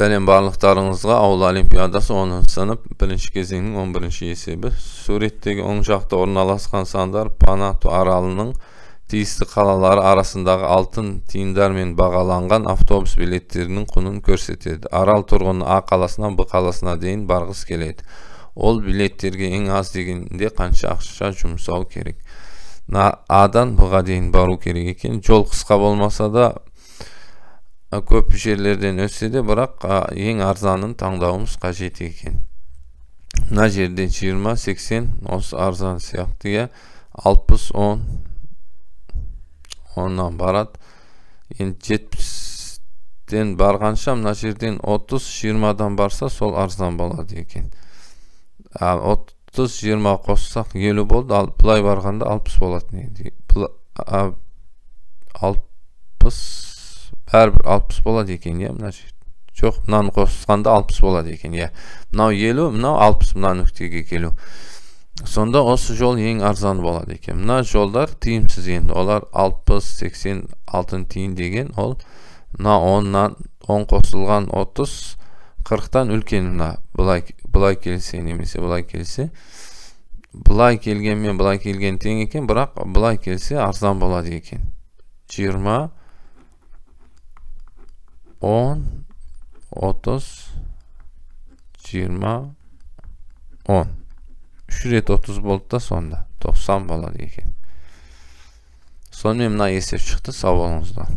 Selam barlıqlarınızga Avul Olimpiadası 10 sınıf 1-ci кезеңнің 11-ci есебі. Suretdeki оң жақта орналасқан сандар Панату аралының тиісті қалалары арасындағы алтын тиындармен бағаланған автобус билеттерінің құнын көрсетеді. Арал тұрғыны А қаласынан Б қаласына дейін барғысы келеді. Ол билеттерге ең аз дегенде қанша ақша жұмсау керек? Адан Б-ға дейін бару керек екен. Жол қысқа болмаса да көп жерлерден өтсе де, бірақ ең арзанын таңдауымыз қажет екен. Мына жерде 20, 80 осы арзан сияқты, 60, 10 10-нан барады. Енді 70-тен барғанша мына жерден 30, 20-дан барса сол арзан болады екен. 30, 20 қоссақ 50 болды, ал бұлай барғанда 60 болады. 60 әрбір 60 болады екен, мына жер. Жоқ, мынаны қосқанда 60 болады екен, Мынау 50, мынау 60, мына нүктеге келу. Сонда осы жол ең арзан болады екен. Мына жолдар тиімсіз енді. Олар 60, 80 алтын тиын деген, ол мына 10-нан 10 қосылған 30, 40-тан үлкен мына. Бұлай келсе, немесе бұлай келсе. Бұлай келгенмен бұлай келген тең екен, бірақ бұлай келсе арзан болады екен. 20 10, 30, 20, 10. 3 рет 30 болды да сонда. 90 болады екен. Сонымен мына есеп шықты. Сау болыңыздар.